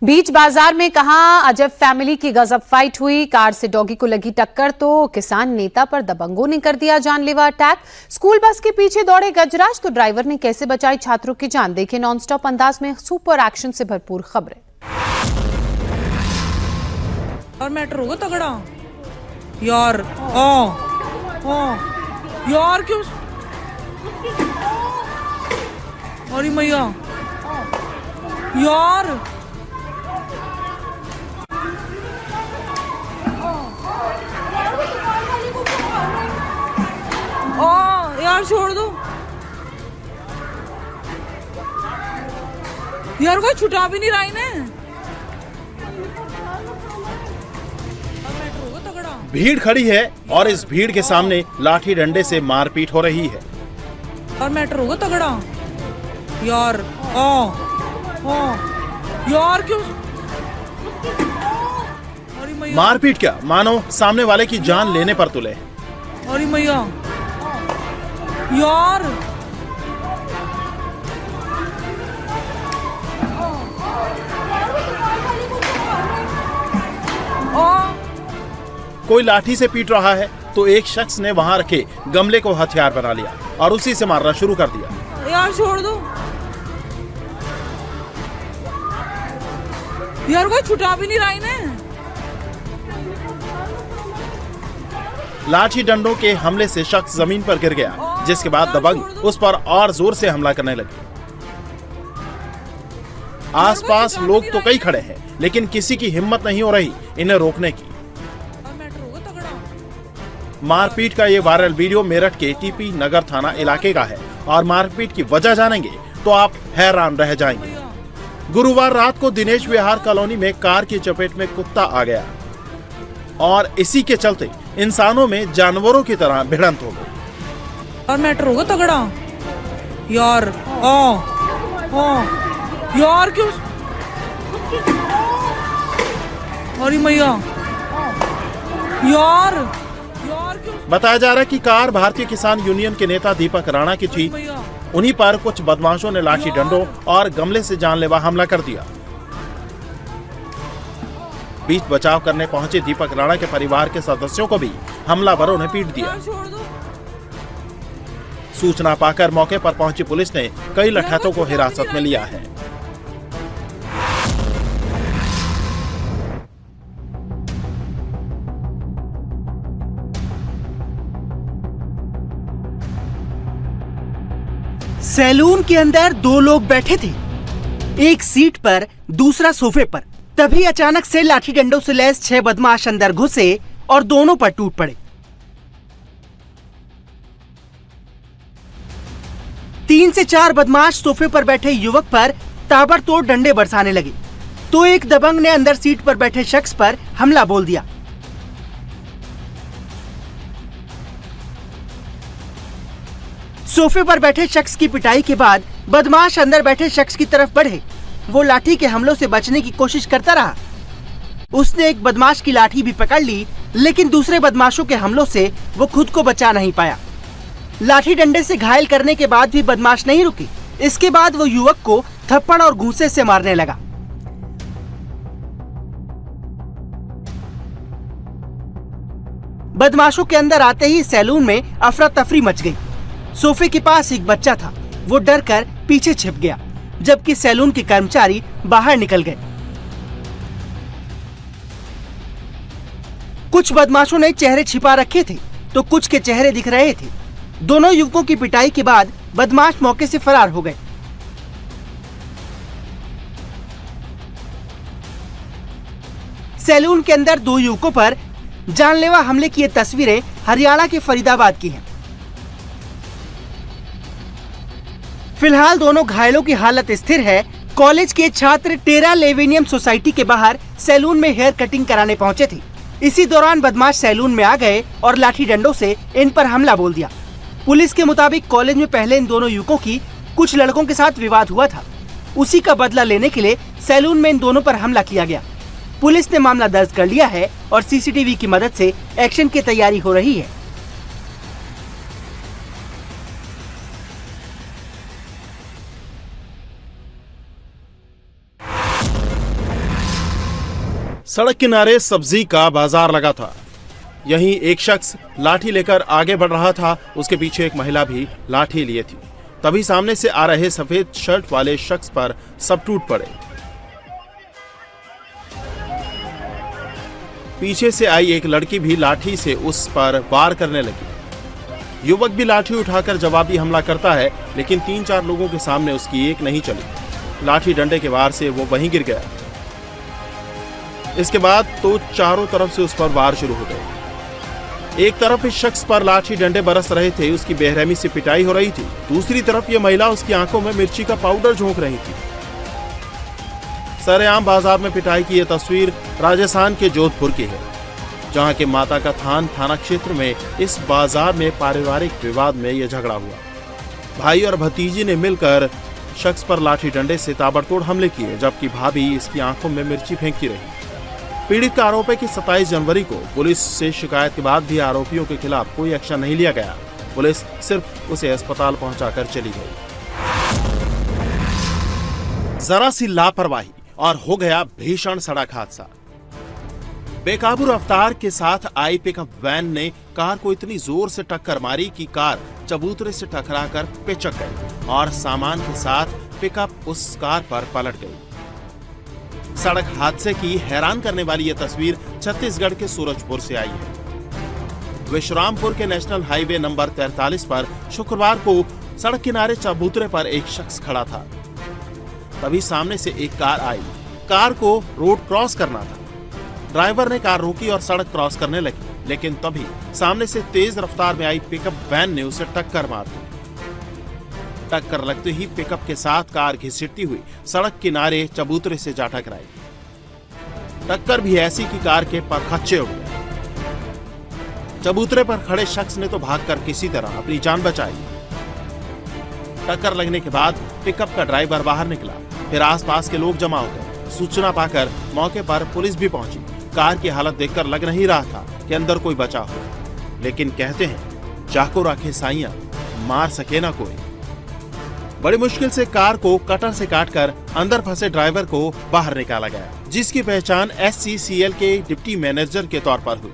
बीच बाजार में कहां अजब फैमिली की गजब फाइट हुई। कार से डॉगी को लगी टक्कर तो किसान नेता पर दबंगों ने कर दिया जानलेवा अटैक। स्कूल बस के पीछे दौड़े गजराज तो ड्राइवर ने कैसे बचाई छात्रों की जान। देखिए नॉनस्टॉप अंदाज में सुपर एक्शन से भरपूर खबरें। और मैटर होगा तगड़ा यार। यार क्यों अरे मैया यार यार छोड़ दो यार, कोई छुटा भी नहीं रहा इन्हें। भीड़ खड़ी है और इस भीड़ के सामने लाठी डंडे से मारपीट हो रही है। और मैटर होगा तगड़ा यार। यार क्यों मारपीट क्या, मानो सामने वाले की जान लेने पर तुले। अरे मैया यार कोई लाठी से पीट रहा है तो एक शख्स ने वहां रखे गमले को हथियार बना लिया और उसी से मारना शुरू कर दिया। यार छोड़ दो यार, कोई छुटा भी नहीं रहा इन्हें। लाठी डंडों के हमले से शख्स जमीन पर गिर गया, जिसके बाद दबंग उस पर और जोर से हमला करने लगे। आसपास लोग तो कई खड़े हैं, लेकिन किसी की हिम्मत नहीं हो रही इन्हें रोकने की। मारपीट का ये वायरल वीडियो मेरठ के टीपी नगर थाना इलाके का है और मारपीट की वजह जानेंगे तो आप हैरान रह जाएंगे। गुरुवार रात को दिनेश विहार कॉलोनी में कार की चपेट में कुत्ता आ गया और इसी के चलते इंसानों में जानवरों की तरह भिड़ंत हो गई। और मैटर होगा तगड़ा यार। यार क्यों अरे मैया यार क्यों। बताया जा रहा है कि कार भारतीय किसान यूनियन के नेता दीपक राणा की थी। उन्हीं पर कुछ बदमाशों ने लाठी डंडों और गमले से जानलेवा हमला कर दिया। बीच बचाव करने पहुंचे दीपक राणा के परिवार के सदस्यों को भी हमलावरों ने पीट दिया। सूचना पाकर मौके पर पहुंची पुलिस ने कई लठैतों को हिरासत में लिया है। सैलून के अंदर दो लोग बैठे थे, एक सीट पर दूसरा सोफे पर। तभी अचानक से लाठी डंडों से लैस 6 बदमाश अंदर घुसे और दोनों पर टूट पड़े। 3 से 4 बदमाश सोफे पर बैठे युवक पर ताबड़तोड़ डंडे बरसाने लगे तो एक दबंग ने अंदर सीट पर बैठे शख्स पर हमला बोल दिया। सोफे पर बैठे शख्स की पिटाई के बाद बदमाश अंदर बैठे शख्स की तरफ बढ़े। वो लाठी के हमलों से बचने की कोशिश करता रहा। उसने एक बदमाश की लाठी भी पकड़ ली, लेकिन दूसरे बदमाशों के हमलों से वो खुद को बचा नहीं पाया। लाठी डंडे से घायल करने के बाद भी बदमाश नहीं रुके। इसके बाद वो युवक को थप्पड़ और घूंसे से मारने लगा। बदमाशों के अंदर आते ही सैलून में अफरा तफरी मच गई। सोफे के पास एक बच्चा था, वो डर कर पीछे छिप गया, जबकि सैलून के कर्मचारी बाहर निकल गए। कुछ बदमाशों ने चेहरे छिपा रखे थे तो कुछ के चेहरे दिख रहे थे। दोनों युवकों की पिटाई के बाद बदमाश मौके से फरार हो गए। सैलून के अंदर 2 युवकों पर जानलेवा हमले की ये तस्वीरें हरियाणा के फरीदाबाद की हैं। फिलहाल दोनों घायलों की हालत स्थिर है। कॉलेज के छात्र टेरा लेवेनियम सोसाइटी के बाहर सैलून में हेयर कटिंग कराने पहुंचे थे। इसी दौरान बदमाश सैलून में आ गए और लाठी डंडों से इन पर हमला बोल दिया। पुलिस के मुताबिक कॉलेज में पहले इन दोनों युवकों की कुछ लड़कों के साथ विवाद हुआ था। उसी का बदला लेने के लिए सैलून में इन दोनों पर हमला किया गया। पुलिस ने मामला दर्ज कर लिया है और सीसीटीवी की मदद से एक्शन की तैयारी हो रही है। सड़क किनारे सब्जी का बाजार लगा था। यहीं एक शख्स लाठी लेकर आगे बढ़ रहा था। उसके पीछे एक महिला भी लाठी लिए थी। तभी सामने से आ रहे सफेद शर्ट वाले शख्स पर सब टूट पड़े। पीछे से आई एक लड़की भी लाठी से उस पर वार करने लगी। युवक भी लाठी उठाकर जवाबी हमला करता है, लेकिन 3-4 लोगों के सामने उसकी एक नहीं चली। लाठी डंडे के वार से वो वहीं गिर गया। इसके बाद तो चारों तरफ से उस पर वार शुरू हो गए। एक तरफ इस शख्स पर लाठी डंडे बरस रहे थे, उसकी बेरहमी से पिटाई हो रही थी। दूसरी तरफ ये महिला उसकी आंखों में मिर्ची का पाउडर झोंक रही थी। सरेआम बाजार में पिटाई की यह तस्वीर राजस्थान के जोधपुर की है, जहां के माता का थान थाना क्षेत्र में इस बाजार में पारिवारिक विवाद में यह झगड़ा हुआ। भाई और भतीजी ने मिलकर शख्स पर लाठी डंडे से ताबड़तोड़ हमले किए, जबकि भाभी इसकी आंखों में मिर्ची फेंकती रही। पीड़ित का आरोप है कि 27 जनवरी को पुलिस से शिकायत के बाद भी आरोपियों के खिलाफ कोई एक्शन नहीं लिया गया। पुलिस सिर्फ उसे अस्पताल पहुंचाकर चली गई। जरा सी लापरवाही और हो गया भीषण सड़क हादसा। बेकाबू रफ्तार के साथ आई पिकअप वैन ने कार को इतनी जोर से टक्कर मारी कि कार चबूतरे से टकराकर पिचक गई और सामान के साथ पिकअप उस कार पर पलट गई। सड़क हादसे की हैरान करने वाली यह तस्वीर छत्तीसगढ़ के सूरजपुर से आई है। विश्रामपुर के नेशनल हाईवे नंबर 43 पर शुक्रवार को सड़क किनारे चबूतरे पर एक शख्स खड़ा था। तभी सामने से एक कार आई। कार को रोड क्रॉस करना था। ड्राइवर ने कार रोकी और सड़क क्रॉस करने लगी, लेकिन तभी सामने से तेज रफ्तार में आई पिकअप वैन ने उसे टक्कर मार दी। टक्कर लगते ही पिकअप के साथ कार घिसटती हुई सड़क किनारे चबूतरे से जा टकराई। टक्कर भी ऐसी कि कार के परखच्चे उड़ गए। चबूतरे पर खड़े शख्स ने तो भागकर किसी तरह अपनी जान बचाई। टक्कर लगने के बाद पिकअप का ड्राइवर बाहर निकला, फिर आसपास के लोग जमा हो गए। सूचना पाकर मौके पर पुलिस भी पहुंची। कार की हालत देखकर लग नहीं रहा था कि अंदर कोई बचा हो, लेकिन कहते हैं जाको राखे साइयां, मार सके ना कोई। बड़ी मुश्किल से कार को कटर से काटकर अंदर फंसे ड्राइवर को बाहर निकाला गया, जिसकी पहचान SCCL के डिप्टी मैनेजर के तौर पर हुई।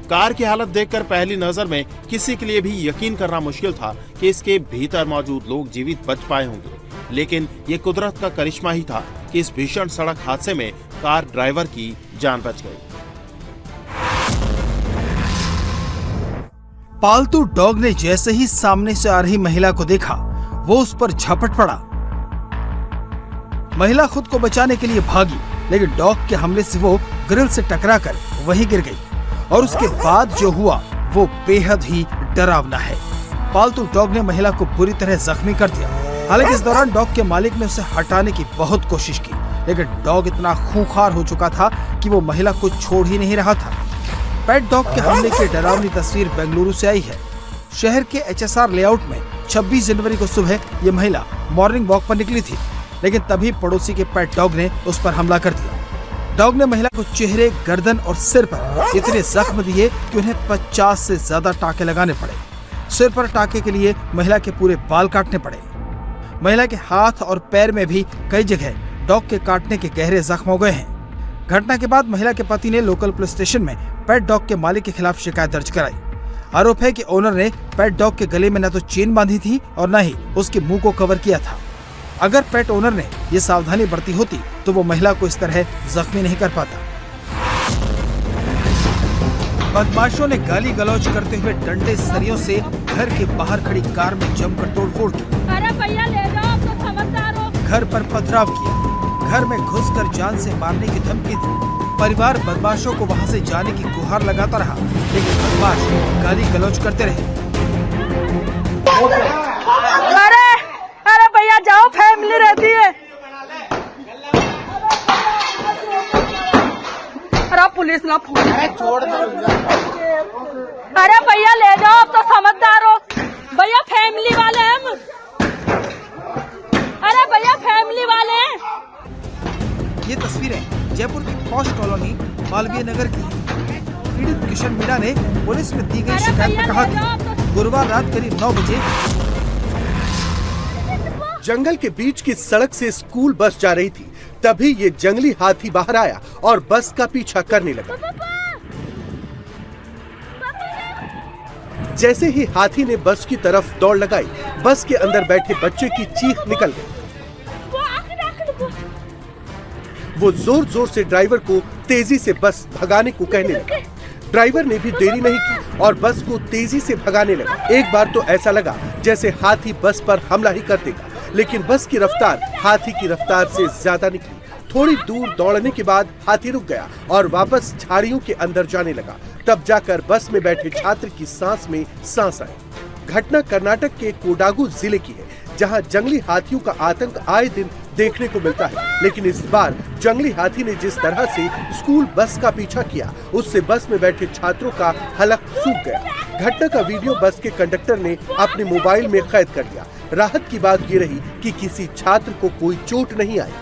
कार की हालत देखकर पहली नजर में किसी के लिए भी यकीन करना मुश्किल था कि इसके भीतर मौजूद लोग जीवित बच पाए होंगे, लेकिन ये कुदरत का करिश्मा ही था कि इस भीषण सड़क हादसे में कार ड्राइवर की जान बच गई। पालतू डॉग ने जैसे ही सामने से आ रही महिला को देखा, वो उस पर झपट पड़ा। महिला खुद को बचाने के लिए भागी, लेकिन डॉग के हमले से वो ग्रिल से टकराकर वहीं गिर गई और उसके बाद जो हुआ वो बेहद ही डरावना है। पालतू डॉग ने महिला को बुरी तरह जख्मी कर दिया। हालांकि इस दौरान डॉग के मालिक ने उसे हटाने की बहुत कोशिश की, लेकिन डॉग इतना खूंखार हो चुका था कि वो महिला को छोड़ ही नहीं रहा था। पेट डॉग के हमले की डरावनी तस्वीर बेंगलुरु से आई है। शहर के HSR लेआउट में 26 जनवरी को सुबह ये महिला मॉर्निंग वॉक पर निकली थी, लेकिन तभी पड़ोसी के पेट डॉग ने उस पर हमला कर दिया। डॉग ने महिला को चेहरे, गर्दन और सिर पर इतने जख्म दिए कि उन्हें 50 से ज्यादा टाके लगाने पड़े। सिर पर टाके के लिए महिला के पूरे बाल काटने पड़े। महिला के हाथ और पैर में भी कई जगह डॉग के काटने के गहरे जख्म हो गए हैं। घटना के बाद महिला के पति ने लोकल पुलिस स्टेशन में पेट डॉग के मालिक के खिलाफ शिकायत दर्ज कराई। आरोप है कि ओनर ने पेट डॉग के गले में न तो चेन बांधी थी और न ही उसके मुंह को कवर किया था। अगर पेट ओनर ने ये सावधानी बरती होती तो वो महिला को इस तरह जख्मी नहीं कर पाता। बदमाशों ने गाली गलौज करते हुए डंडे सरियों से घर के बाहर खड़ी कार में जमकर तोड़फोड़ की। अरे भैया ले जाओ, तो समझदार हो। घर पर पथराव किया, घर में घुसकर जान से मारने की धमकी दी। परिवार बदमाशों को वहां से जाने की गुहार लगाता रहा, लेकिन बदमाश गाली गलौज करते रहे। अरे भैया जाओ, फैमिली रहती है। अरे पुलिस ना फोन छोड़ दो। अरे भैया ले जाओ, अब तो समझदार हो। भैया फैमिली वाले हैं हम। अरे भैया फैमिली वाले हैं। ये तस्वीरें जयपुर की पॉश कॉलोनी मालवीय नगर की है। पीड़ित किशन मीणा ने पुलिस में दी गई शिकायत में कहा कि गुरुवार रात करीब 9 बजे जंगल के बीच की सड़क से स्कूल बस जा रही थी, तभी ये जंगली हाथी बाहर आया और बस का पीछा करने लगा। जैसे ही हाथी ने बस की तरफ दौड़ लगाई, बस के अंदर बैठे बच्चे की चीख निकल गई। वो जोर जोर से ड्राइवर को तेजी से बस भगाने को कहने लगा। ड्राइवर ने भी देरी नहीं की और बस को तेजी से भगाने लगा। एक बार तो ऐसा लगा जैसे हाथी बस पर हमला ही कर देगा, लेकिन बस की रफ्तार हाथी की रफ्तार से ज्यादा निकली। थोड़ी दूर दौड़ने के बाद हाथी रुक गया और वापस झाड़ियों के अंदर जाने लगा। तब जाकर बस में बैठे छात्र की सांस में सांस आई। घटना कर्नाटक के कोडागु जिले की है, जहां जंगली हाथियों का आतंक आए दिन देखने को मिलता है। लेकिन इस बार जंगली हाथी ने जिस तरह से स्कूल बस का पीछा किया, उससे बस में बैठे छात्रों का हलक सूख गया। घटना का वीडियो बस के कंडक्टर ने अपने मोबाइल में कैद कर लिया। राहत की बात ये रही कि किसी छात्र को कोई चोट नहीं आई।